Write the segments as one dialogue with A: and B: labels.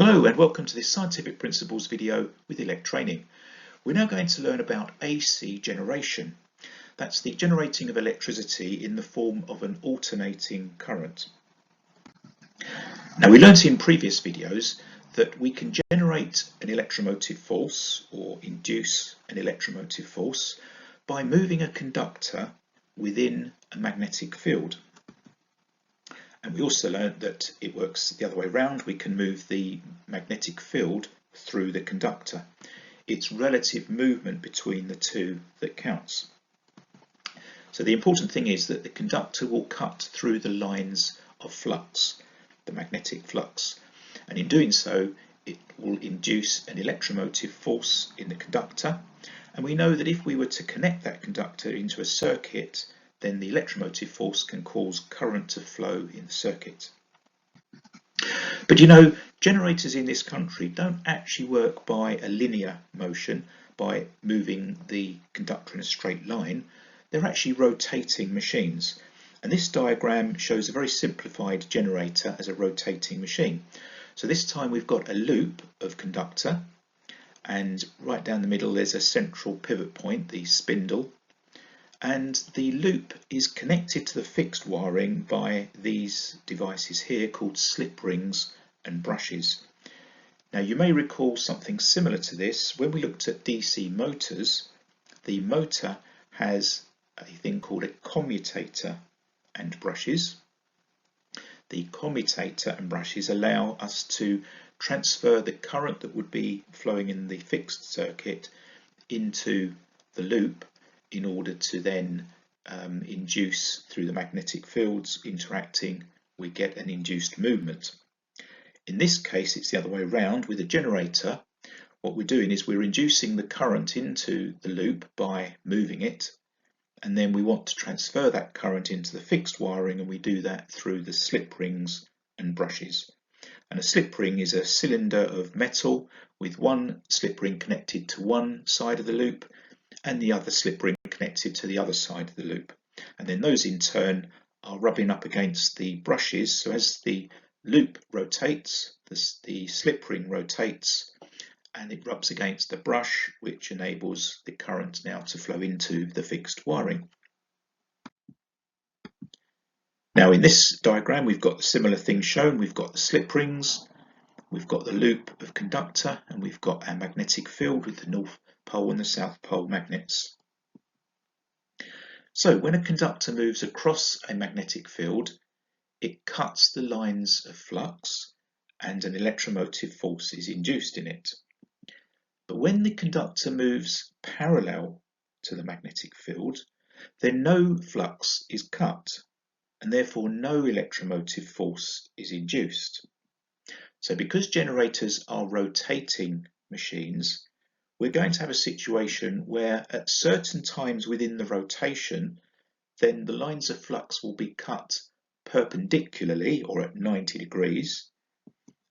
A: Hello and welcome to this Scientific Principles video with Electraining. We're now going to learn about AC generation. That's the generating of electricity in the form of an alternating current. Now, we learnt in previous videos that we can generate an electromotive force or induce an electromotive force by moving a conductor within a magnetic field. And we also learned that it works the other way around. We can move the magnetic field through the conductor. It's relative movement between the two that counts. So the important thing is that the conductor will cut through the lines of flux, the magnetic flux, and in doing so it will induce an electromotive force in the conductor. And we know that if we were to connect that conductor into a circuit, then the electromotive force can cause current to flow in the circuit. But you know, generators in this country don't actually work by a linear motion, by moving the conductor in a straight line. They're actually rotating machines. And this diagram shows a very simplified generator as a rotating machine. So this time we've got a loop of conductor, and right down the middle there's a central pivot point, the spindle. And the loop is connected to the fixed wiring by these devices here called slip rings and brushes. Now, you may recall something similar to this when we looked at DC motors. The motor has a thing called a commutator and brushes. The commutator and brushes allow us to transfer the current that would be flowing in the fixed circuit into the loop, in order to then induce, through the magnetic fields interacting, we get an induced movement. In this case it's the other way around. With a generator, what we're doing is we're inducing the current into the loop by moving it, and then we want to transfer that current into the fixed wiring, and we do that through the slip rings and brushes. And a slip ring is a cylinder of metal with one slip ring connected to one side of the loop and the other slip ring connected to the other side of the loop, and then those in turn are rubbing up against the brushes. So as the loop rotates, the slip ring rotates and it rubs against the brush, which enables the current now to flow into the fixed wiring. Now, in this diagram we've got a similar thing shown. We've got the slip rings, we've got the loop of conductor, and we've got our magnetic field with the North Pole and the South Pole magnets. So when a conductor moves across a magnetic field, it cuts the lines of flux and an electromotive force is induced in it. But when the conductor moves parallel to the magnetic field, then no flux is cut and therefore no electromotive force is induced. So because generators are rotating machines, we're going to have a situation where at certain times within the rotation, then the lines of flux will be cut perpendicularly or at 90 degrees,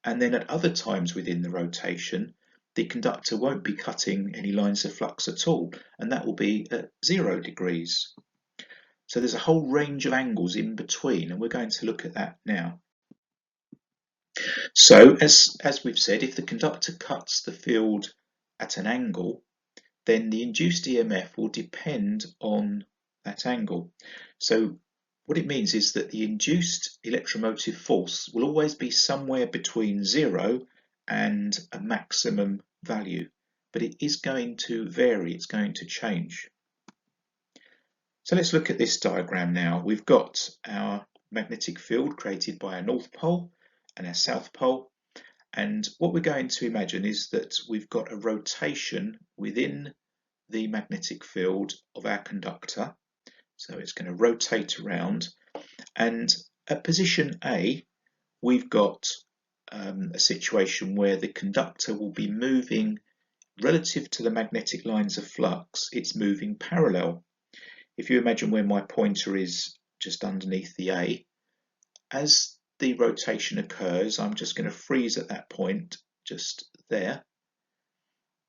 A: and then at other times within the rotation the conductor won't be cutting any lines of flux at all, and that will be at 0 degrees. So there's a whole range of angles in between, and we're going to look at that now. So as we've said, if the conductor cuts the field at an angle, then the induced EMF will depend on that angle. So what it means is that the induced electromotive force will always be somewhere between 0 and a maximum value, but it is going to vary, it's going to change. So let's look at this diagram now. We've got our magnetic field created by our North Pole and our South Pole. And what we're going to imagine is that we've got a rotation within the magnetic field of our conductor. So it's going to rotate around. And at position A, we've got a situation where the conductor will be moving relative to the magnetic lines of flux. It's moving parallel. If you imagine where my pointer is just underneath the A, as the rotation occurs, I'm just going to freeze at that point just there.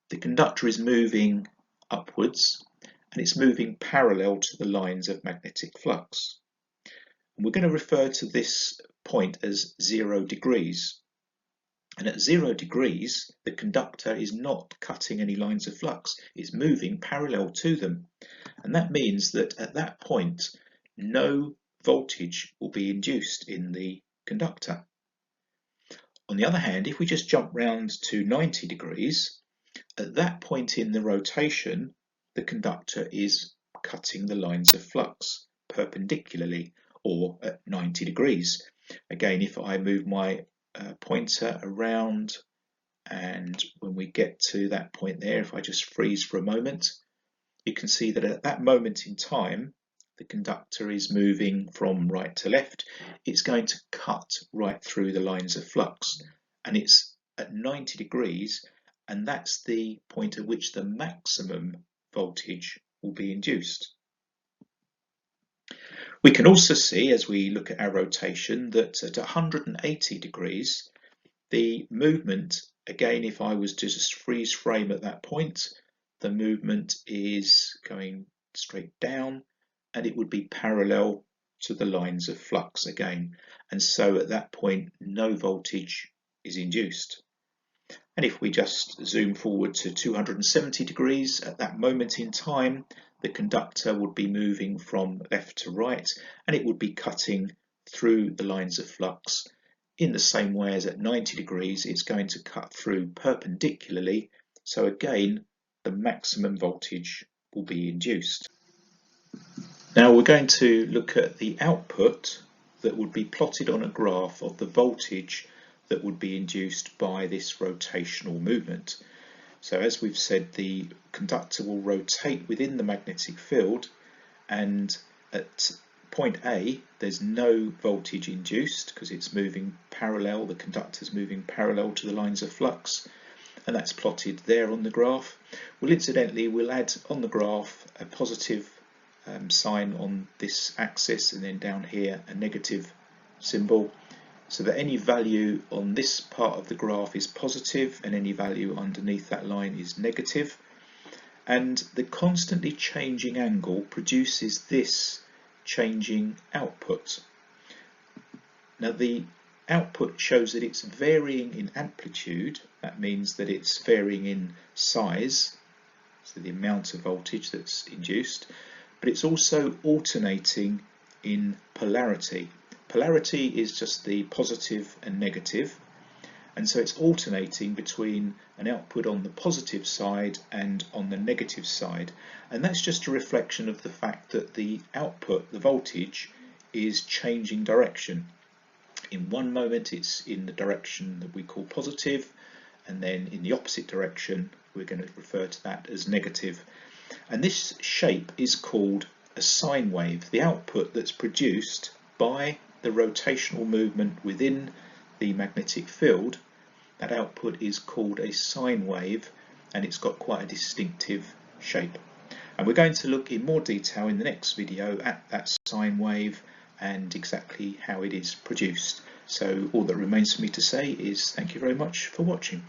A: The conductor is moving upwards and it's moving parallel to the lines of magnetic flux. And we're going to refer to this point as 0 degrees. And at 0 degrees, the conductor is not cutting any lines of flux, it's moving parallel to them. And that means that at that point, no voltage will be induced in the conductor. On the other hand, if we just jump round to 90 degrees, at that point in the rotation, the conductor is cutting the lines of flux perpendicularly, or at 90 degrees. Again, if I move my pointer around, and when we get to that point there, if I just freeze for a moment, you can see that at that moment in time, the conductor is moving from right to left. It's going to cut right through the lines of flux, and it's at 90 degrees, and that's the point at which the maximum voltage will be induced. We can also see, as we look at our rotation, that at 180 degrees, the movement, again, if I was to just freeze frame at that point, the movement is going straight down, and it would be parallel to the lines of flux again. And so at that point, no voltage is induced. And if we just zoom forward to 270 degrees, at that moment in time, the conductor would be moving from left to right, and it would be cutting through the lines of flux in the same way as at 90 degrees, it's going to cut through perpendicularly. So again, the maximum voltage will be induced. Now we're going to look at the output that would be plotted on a graph of the voltage that would be induced by this rotational movement. So as we've said, the conductor will rotate within the magnetic field, and at point A there's no voltage induced because it's moving parallel, the conductor's moving parallel to the lines of flux, and that's plotted there on the graph. Well, incidentally, we'll add on the graph a positive sign on this axis, and then down here a negative symbol, so that any value on this part of the graph is positive and any value underneath that line is negative. And the constantly changing angle produces this changing output. Now the output shows that it's varying in amplitude. That means that it's varying in size, so the amount of voltage that's induced, but it's also alternating in polarity. Polarity is just the positive and negative, and so it's alternating between an output on the positive side and on the negative side, and that's just a reflection of the fact that the output, the voltage, is changing direction. In one moment it's in the direction that we call positive, and then in the opposite direction we're going to refer to that as negative. And this shape is called a sine wave. The output that's produced by the rotational movement within the magnetic field, that output is called a sine wave, and it's got quite a distinctive shape. And we're going to look in more detail in the next video at that sine wave and exactly how it is produced. So all that remains for me to say is thank you very much for watching.